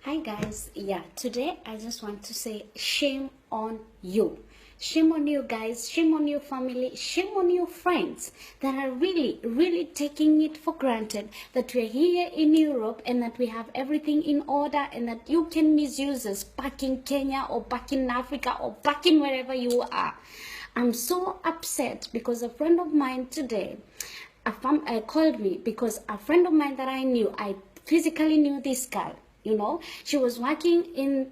Hi guys, today I just want to say shame on you. Shame on you guys, shame on your family, shame on your friends that are really taking it for granted that we're here in Europe and that we have everything in order and that you can misuse us back in Kenya or back in Africa or back in wherever you are. I'm so upset because a friend of mine today called me because a friend of mine that I knew, I physically knew this girl. You know, she was working in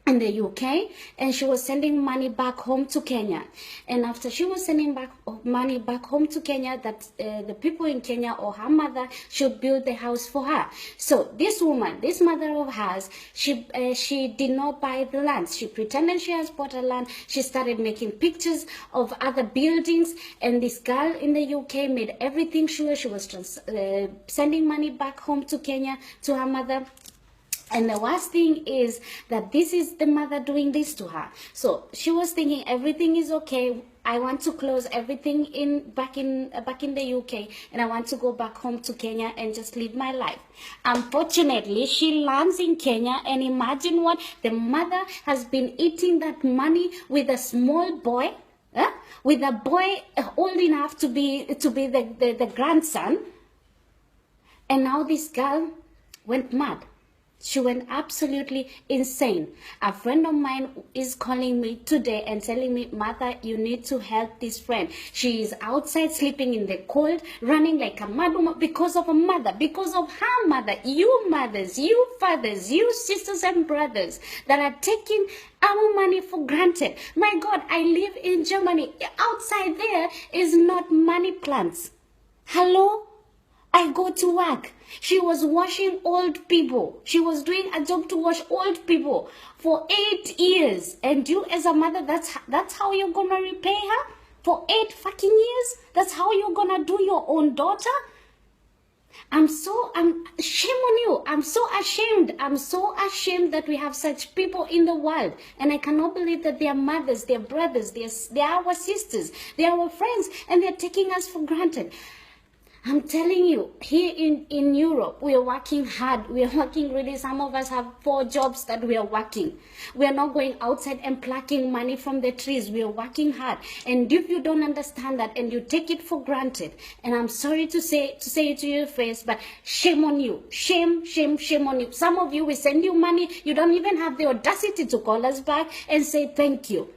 the UK and she was sending money back home to Kenya. And after she was sending money back home to Kenya, that the people in Kenya or her mother should build the house for her. So this woman, this mother of hers, she did not buy the land. She pretended she has bought a land. She started making pictures of other buildings, and this girl in the UK made everything sure she was sending money back home to Kenya to her mother. And the worst thing is that this is the mother doing this to her. So she was thinking everything is okay. I want to close everything back in the UK, and I want to go back home to Kenya and just live my life. Unfortunately, she lands in Kenya, and imagine what the mother has been eating that money with a small boy, with a boy old enough to be the grandson, and now this girl went mad. She went absolutely insane. A friend of mine is calling me today and telling me, Martha, you need to help this friend. She is outside sleeping in the cold, running like a mad woman because of a mother, because of her mother. You mothers, you fathers, you sisters and brothers that are taking our money for granted. My God, I live in Germany. Outside there is not money plants. Hello? I go to work. She was washing old people. She was doing a job to wash old people for 8 years. And you as a mother, that's how you're going to repay her? For 8 fucking years? That's how you're going to do your own daughter? I'm shame on you. I'm so ashamed. I'm so ashamed that we have such people in the world. And I cannot believe that they are mothers, they are brothers, they are our sisters, they are our friends, and they're taking us for granted. I'm telling you, here in Europe, we are working hard. We are working really. Some of us have 4 jobs that we are working. We are not going outside and plucking money from the trees. We are working hard. And if you don't understand that and you take it for granted, and I'm sorry to say it to your face, but shame on you. Shame, shame, shame on you. Some of you, we send you money. You don't even have the audacity to call us back and say thank you.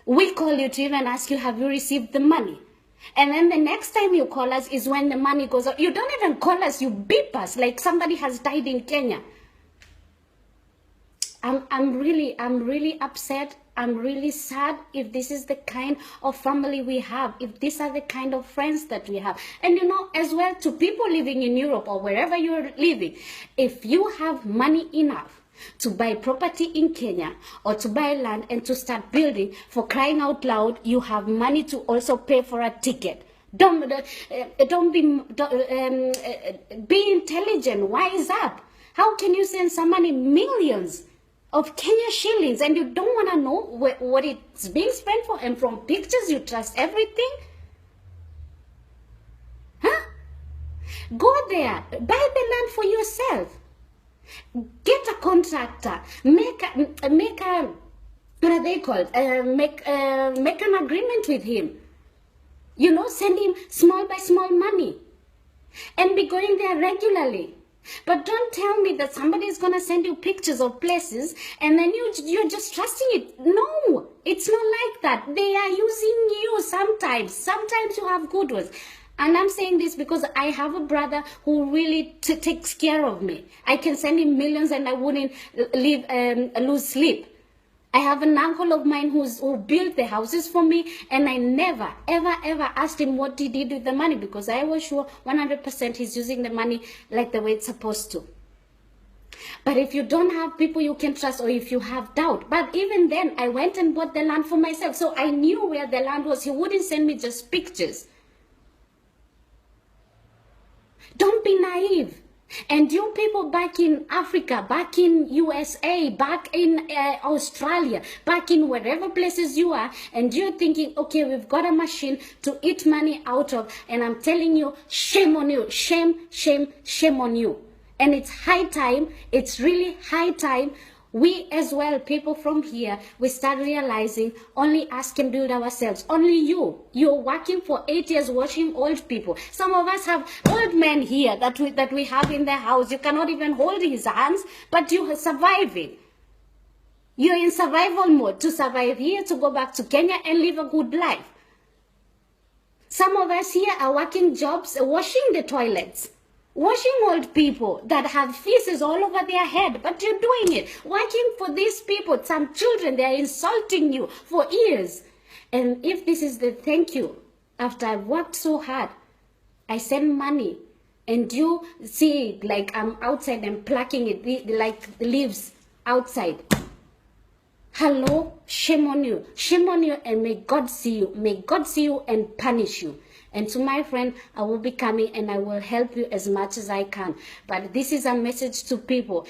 We call you to even ask you, have you received the money? And then the next time you call us is when the money goes out. You don't even call us, you beep us like somebody has died in Kenya. I'm really upset. I'm really sad if this is the kind of family we have, if these are the kind of friends that we have. And you know, as well, to people living in Europe or wherever you're living, if you have money enough to buy property in Kenya or to buy land and to start building, for crying out loud, you have money to also pay for a ticket. Don't be intelligent, wise up. How can you send somebody millions of Kenya shillings and you don't want to know what it's being spent for, and from pictures you trust everything? Huh? Go there, buy the land for yourself. Get a contractor, make a what are they called? Make an agreement with him. You know, send him small by small money, and be going there regularly. But don't tell me that somebody is gonna send you pictures of places and then you're just trusting it. No, it's not like that. They are using you sometimes. Sometimes you have good ones. And I'm saying this because I have a brother who really takes care of me. I can send him millions and I wouldn't lose sleep. I have an uncle of mine who built the houses for me, and I never, ever asked him what he did with the money, because I was sure 100% he's using the money like the way it's supposed to. But if you don't have people you can trust, or if you have doubt, but even then, I went and bought the land for myself. So I knew where the land was. He wouldn't send me just pictures. Don't be naive. And you people back in Africa, back in USA, back in Australia, back in wherever places you are, and you're thinking, okay, we've got a machine to eat money out of, and I'm telling you, shame on you, shame, shame, shame on you. And it's high time, it's really high time we as well, people from here, we start realizing only us can build ourselves. Only you're working for 8 years watching old people. Some of us have old men here that we have in the house. You cannot even hold his hands, but you are surviving. You're in survival mode to survive here, to go back to Kenya and live a good life. Some of us here are working jobs, washing the toilets, washing old people that have feces all over their head, but you're doing it, working for these people. Some children, they are insulting you for years. And if this is the thank you, after I've worked so hard, I send money, and you see it like I'm outside and plucking it like the leaves outside. Hello, shame on you. Shame on you, and may God see you. May God see you and punish you. And to my friend, I will be coming and I will help you as much as I can. But this is a message to people.